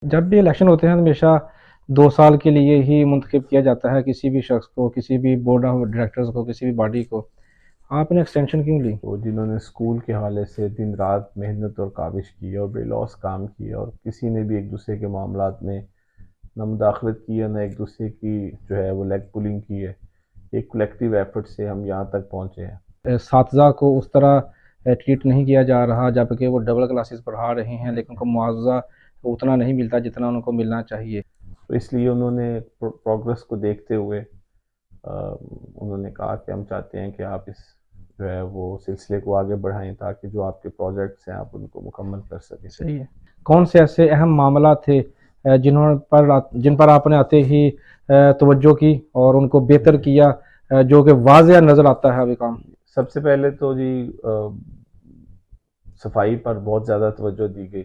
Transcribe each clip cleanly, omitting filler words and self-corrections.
جب بھی الیکشن ہوتے ہیں ہمیشہ 2 سال کے لیے ہی منتخب کیا جاتا ہے کسی بھی شخص کو، کسی بھی بورڈ آف ڈائریکٹرز کو، کسی بھی باڈی کو. آپ نے ایکسٹینشن کیوں لی؟ تو جنہوں نے اسکول کے حوالے سے دن رات محنت اور کاوش کی اور بے لوث کام کیا، اور کسی نے بھی ایک دوسرے کے معاملات میں نہ مداخلت کی ہے، نہ ایک دوسرے کی جو ہے وہ لیگ پولنگ کی ہے، ایک کولیکٹیو ایفرٹ سے ہم یہاں تک پہنچے ہیں. اساتذہ کو اس طرح ٹریٹ نہیں کیا جا رہا جبکہ وہ ڈبل کلاسز پڑھا رہے ہیں لیکن ان کو معاوضہ اتنا نہیں ملتا جتنا ان کو ملنا چاہیے. تو اس لیے انہوں نے پروگرس کو دیکھتے ہوئے انہوں نے کہا کہ ہم چاہتے ہیں کہ آپ اس جو ہے وہ سلسلے کو آگے بڑھائیں تاکہ جو آپ کے پروجیکٹس ہیں آپ ان کو مکمل کر سکیں. صحیح ہے. کون سے ایسے اہم معاملات تھے جن پر آپ نے آتے ہی توجہ کی اور ان کو بہتر کیا، جو کہ واضح نظر آتا ہے ابھی کام؟ سب سے پہلے تو جی صفائی پر بہت زیادہ توجہ دی گئی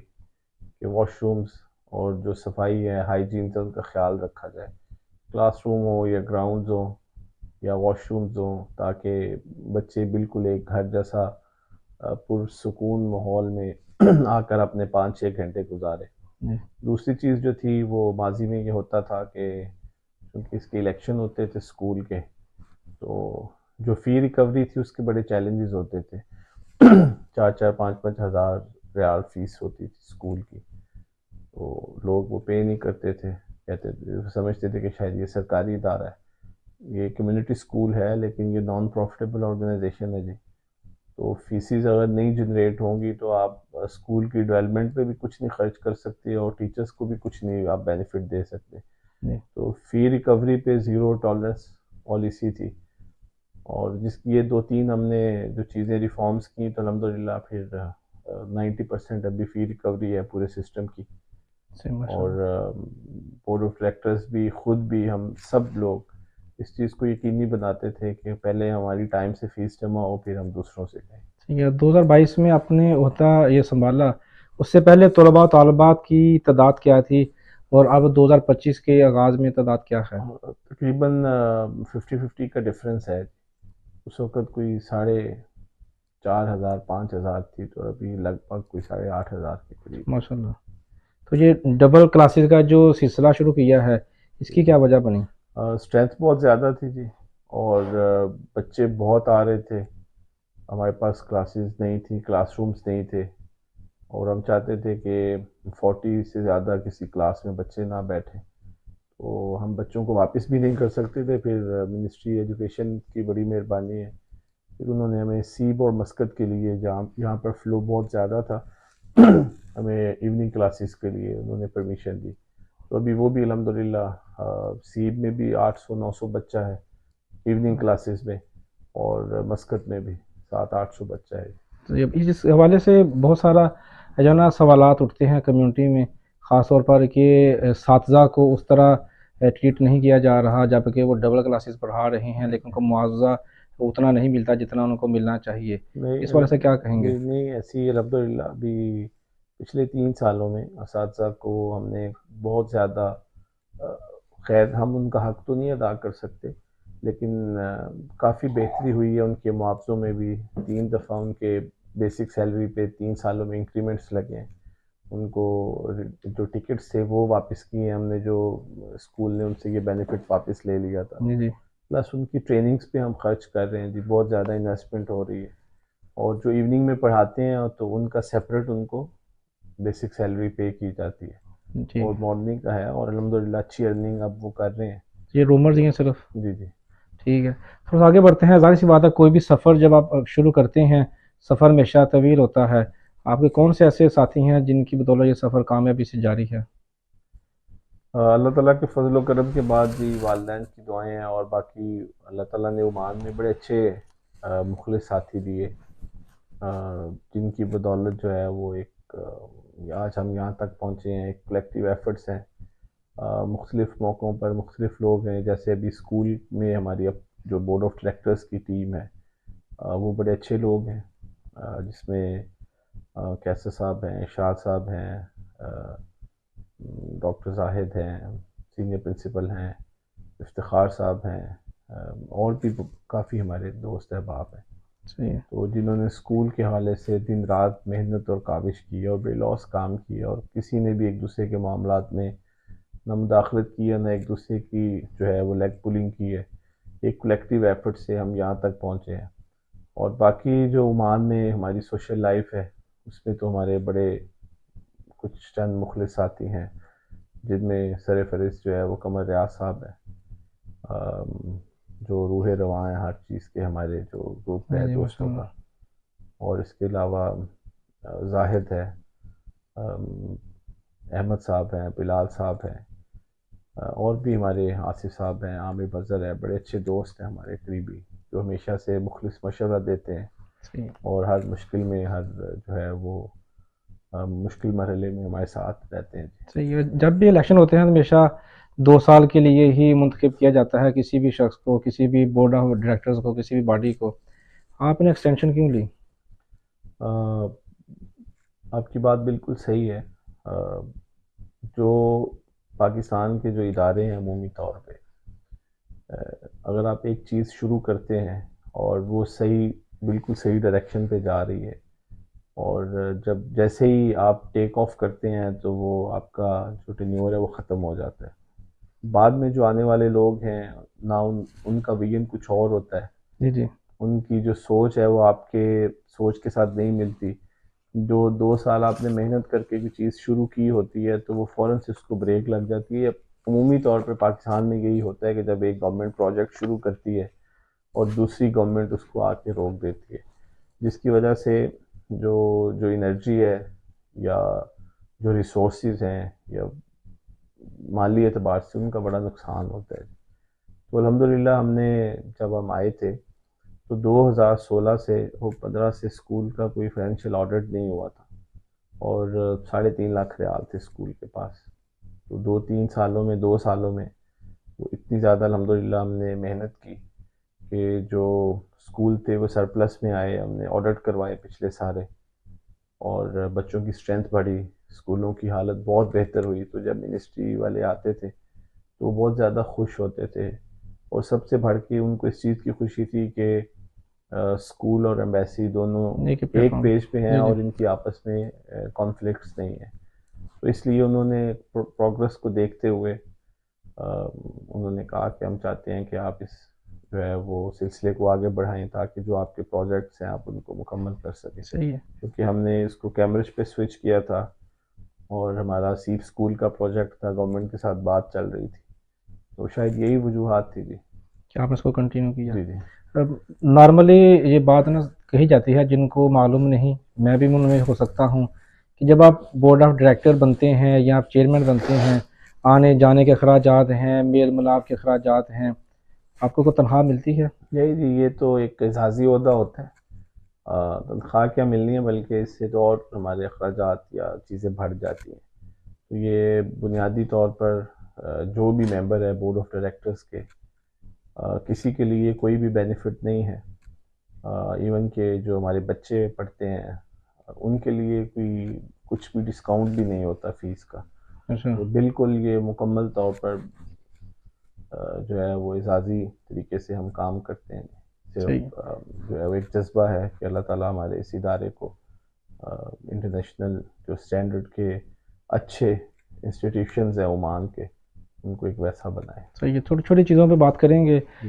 کہ واش رومز اور جو صفائی ہے، ہائیجین سے ان کا خیال رکھا جائے. کلاس روم ہو یا گراؤنڈز ہو یا واش رومز ہوں، تاکہ بچے بالکل ایک گھر جیسا پرسکون ماحول میں آ کر اپنے 5-6 گھنٹے گزارے. جی. دوسری چیز جو تھی وہ ماضی میں یہ ہوتا تھا کہ کیونکہ اس کے الیکشن ہوتے تھے اسکول کے، تو جو فی ریکوری تھی اس کے بڑے چیلنجز ہوتے تھے. 4-4 5-5 ہزار ریال فیس ہوتی تھی اسکول کی، تو لوگ وہ پے نہیں کرتے تھے، کہتے تھے، سمجھتے تھے کہ شاید یہ سرکاری ادارہ ہے، یہ کمیونٹی اسکول ہے لیکن یہ نان پروفٹیبل آرگنائزیشن ہے جی. تو فیسز اگر نہیں جنریٹ ہوں گی تو آپ اسکول کی ڈیولپمنٹ پہ بھی کچھ نہیں خرچ کر سکتے اور ٹیچرس کو بھی کچھ نہیں آپ بینیفٹ دے سکتے. جی. تو فی ریکوری پہ زیرو ٹالرنس پالیسی تھی، اور جس کی یہ 2-3 ہم نے جو چیزیں ریفارمز کی تو الحمدللہ پھر 90% ابھی فی ریکوری ہے پورے سسٹم کی. صحیح، ماشاء اور اللہ. بورڈ آف ڈائریکٹرز بھی، خود بھی، ہم سب لوگ اس چیز کو یقینی بناتے تھے کہ پہلے ہماری ٹائم سے فیس جمع ہو پھر ہم دوسروں سے لیں. ٹھیک ہے. 2022 میں آپ نے عہدہ یہ سنبھالا، اس سے پہلے طلباء و طالبات کی تعداد کیا تھی اور اب 2025 کے آغاز میں تعداد کیا ہے؟ تقریباً 50-50 کا ڈفرینس ہے. اس وقت کوئی 4,500-5,000 تھی، تو ابھی لگ بھگ کوئی 8,500 کے قریب. ماشاء اللہ. تو یہ ڈبل کلاسز کا جو سلسلہ شروع کیا ہے اس کی کیا وجہ بنی؟ اسٹرینتھ بہت زیادہ تھی جی، اور بچے بہت آ رہے تھے. ہمارے پاس کلاسز نہیں تھیں، کلاس رومز نہیں تھے، اور ہم چاہتے تھے کہ 40 سے زیادہ کسی کلاس میں بچے نہ بیٹھیں. تو ہم بچوں کو واپس بھی نہیں کر سکتے تھے. پھر منسٹری ایجوکیشن کی بڑی مہربانی ہے، پھر انہوں نے ہمیں سیب اور مسقط کے لیے، جہاں یہاں پر فلو بہت زیادہ تھا، ہمیں ایوننگ کلاسز کے لیے انہوں نے پرمیشن دی. تو ابھی وہ بھی الحمدللہ سیب میں بھی 800-900 بچہ ہے ایوننگ کلاسز میں، اور مسقط میں بھی 700-800 بچہ ہے. تو اس حوالے سے بہت سارا جو ہے نا سوالات اٹھتے ہیں کمیونٹی میں، خاص طور پر کہ اساتذہ کو اس طرح ٹریٹ نہیں کیا جا رہا جبکہ وہ ڈبل کلاسز پڑھا رہے ہیں لیکن ان کو معاوضہ اتنا نہیں ملتا جتنا ان کو ملنا چاہیے. نہیں اس والے سے کیا کہیں گے؟ جی، نہیں ایسی الحمدللہ ابھی پچھلے 3 سالوں میں اساتذہ کو ہم نے بہت زیادہ خیر ہم ان کا حق تو نہیں ادا کر سکتے، لیکن کافی بہتری ہوئی ہے ان کے معاوضوں میں بھی. 3 دفعہ ان کے بیسک سیلری پہ 3 سالوں میں انکریمنٹس لگے ہیں. ان کو جو ٹکٹس تھے وہ واپس کیے ہیں ہم نے، جو اسکول نے ان سے یہ بینیفٹ واپس لے لیا تھا. جی. جی. پلس ان کی ٹریننگز پہ ہم خرچ کر رہے ہیں جی، بہت زیادہ انویسٹمنٹ ہو رہی ہے. اور جو ایوننگ میں پڑھاتے ہیں تو ان کا سیپریٹ ان کو بیسک سیلری پے کی جاتی ہے، جی. اور مارننگ کا ہے، اور الحمدللہ اچھی ارننگ اب وہ کر رہے ہیں. یہ رومرز تو ہیں صرف. جی جی. ٹھیک ہے. تھوڑا سا آگے بڑھتے ہیں. ظاہر سی بات ہے کوئی بھی سفر جب آپ شروع کرتے ہیں، سفر ہمیشہ طویل ہوتا ہے. آپ کے کون سے ایسے ساتھی ہیں جن کی بدولت یہ سفر کامیابی سے جاری ہے؟ اللہ تعالیٰ کے فضل و کرم کے بعد جی والدین کی دعائیں ہیں، اور باقی اللہ تعالیٰ نے عمان میں بڑے اچھے مخلص ساتھی دیے، جن کی بدولت جو ہے وہ ایک آج ہم یہاں تک پہنچے ہیں. ایک کلیکٹیو ایفرٹس ہیں، مختلف موقعوں پر مختلف لوگ ہیں. جیسے ابھی اسکول میں ہماری اب جو بورڈ آف ڈائریکٹرز کی ٹیم ہے، وہ بڑے اچھے لوگ ہیں، جس میں کیسر صاحب ہیں، اشاد صاحب ہیں، ڈاکٹر زاہد ہیں، سینئر پرنسپل ہیں، افتخار صاحب ہیں، اور بھی کافی ہمارے دوست احباب ہیں. صحیح ہے. تو جنہوں نے اسکول کے حوالے سے دن رات محنت اور کاوش کی اور بے لوث کام کیا، اور کسی نے بھی ایک دوسرے کے معاملات میں نہ مداخلت کی ہے، نہ ایک دوسرے کی جو ہے وہ لیگ پولنگ کی ہے. ایک کلیکٹیو ایفرٹ سے ہم یہاں تک پہنچے ہیں. اور باقی جو عمان میں ہماری سوشل لائف ہے، اس میں تو ہمارے بڑے کچھ چند مخلص ساتھی ہیں، جن میں سر فہرست جو ہے وہ قمر ریاض صاحب ہیں، جو روح رواں ہیں ہر چیز کے، ہمارے جو گروپ ہاں ہے جی ماشاء دوستوں اللہ. کا. اور اس کے علاوہ زاہد ہے، احمد صاحب ہیں، بلال صاحب ہیں، اور بھی ہمارے آصف صاحب ہیں، عامر بزر ہے. بڑے اچھے دوست ہیں ہمارے قریبی، جو ہمیشہ سے مخلص مشورہ دیتے ہیں، صحیح. اور ہر مشکل میں، ہر جو ہے وہ مشکل مرحلے میں ہمارے ساتھ رہتے ہیں. صحیح ہے. جب بھی الیکشن ہوتے ہیں ہمیشہ 2 سال کے لیے ہی منتخب کیا جاتا ہے کسی بھی شخص کو، کسی بھی بورڈ آف ڈائریکٹرز کو، کسی بھی باڈی کو. آپ نے ایکسٹینشن کیوں لی؟ آپ کی بات بالکل صحیح ہے. جو پاکستان کے جو ادارے ہیں عمومی طور پہ، اگر آپ ایک چیز شروع کرتے ہیں اور وہ صحیح، بالکل صحیح ڈائریکشن پہ جا رہی ہے، اور جب جیسے ہی آپ ٹیک آف کرتے ہیں تو وہ آپ کا جو ٹینیور ہے وہ ختم ہو جاتا ہے. بعد میں جو آنے والے لوگ ہیں، نہ ان کا ویژن کچھ اور ہوتا ہے، جی جی. ان کی جو سوچ ہے وہ آپ کے سوچ کے ساتھ نہیں ملتی. جو 2 سال آپ نے محنت کر کے جو چیز شروع کی ہوتی ہے تو وہ فوراً سے اس کو بریک لگ جاتی ہے. عمومی طور پہ پاکستان میں یہی ہوتا ہے کہ جب ایک گورنمنٹ پروجیکٹ شروع کرتی ہے اور دوسری گورنمنٹ اس کو آ کے روک دیتی ہے، جس کی وجہ سے جو انرجی ہے، یا جو ریسورسز ہیں، یا مالی اعتبار سے ان کا بڑا نقصان ہوتا ہے. تو الحمدللہ ہم نے، جب ہم آئے تھے تو 2016 سے 15 سے اسکول کا کوئی فائنینشیل آڈٹ نہیں ہوا تھا، اور 3.5 لاکھ ریال تھے اسکول کے پاس. تو 2 سالوں میں وہ اتنی زیادہ الحمدللہ ہم نے محنت کی کہ جو اسکول تھے وہ سرپلس میں آئے. ہم نے آڈٹ کروائے پچھلے سارے، اور بچوں کی اسٹرینتھ بڑھی، اسکولوں کی حالت بہت بہتر ہوئی. تو جب منسٹری والے آتے تھے تو وہ بہت زیادہ خوش ہوتے تھے، اور سب سے بڑھ کے ان کو اس چیز کی خوشی تھی کہ اسکول اور ایمبیسی دونوں ایک ہی پلیٹ ایک فارم. پیج پہ ہیں، جی جی. اور ان کی آپس میں کانفلکٹس نہیں ہیں. تو اس لیے انہوں نے پروگرس کو دیکھتے ہوئے انہوں نے کہا کہ ہم چاہتے ہیں کہ آپ اس جو ہے وہ سلسلے کو آگے بڑھائیں، تاکہ جو آپ کے پروجیکٹس ہیں آپ ان کو مکمل کر سکیں. صحیح ہے. کیونکہ ہم نے اس کو کیمبرج پہ سوئچ کیا تھا، اور ہمارا سیپ اسکول کا پروجیکٹ تھا، گورنمنٹ کے ساتھ بات چل رہی تھی. تو شاید یہی وجوہات تھی. جی کہ آپ نے اس کو کنٹینیو کیا. جی. جی نارملی یہ بات نا کہی جاتی ہے، جن کو معلوم نہیں، میں بھی ان میں ہو سکتا ہوں، کہ جب آپ بورڈ آف ڈائریکٹر بنتے ہیں یا آپ چیئرمین بنتے ہیں، آنے جانے کے اخراجات ہیں، میل ملاپ کے اخراجات ہیں، آپ کو کوئی تنخواہ ملتی ہے؟ یہی جی، یہ تو ایک اعزازی عہدہ ہوتا ہے. تنخواہ کیا ملنی ہے، بلکہ اس سے تو اور ہمارے اخراجات یا چیزیں بڑھ جاتی ہیں. تو یہ بنیادی طور پر جو بھی ممبر ہے بورڈ آف ڈائریکٹرز کے، کسی کے لیے کوئی بھی بینیفٹ نہیں ہے. ایون کہ جو ہمارے بچے پڑھتے ہیں ان کے لیے کوئی کچھ بھی ڈسکاؤنٹ بھی نہیں ہوتا فیس کا. اچھا. تو بالکل یہ مکمل طور پر جو ہے وہ اعزازی طریقے سے ہم کام کرتے ہیں. صحیح. صرف جو ہے وہ ایک جذبہ ہے کہ اللہ تعالیٰ ہمارے اس ادارے کو انٹرنیشنل جو اسٹینڈرڈ کے اچھے انسٹیٹیوشنز ہیں عمان کے، ان کو ایک ویسا بنائے. صحیح ہے. چھوٹی چھوٹی چیزوں پہ بات کریں گے.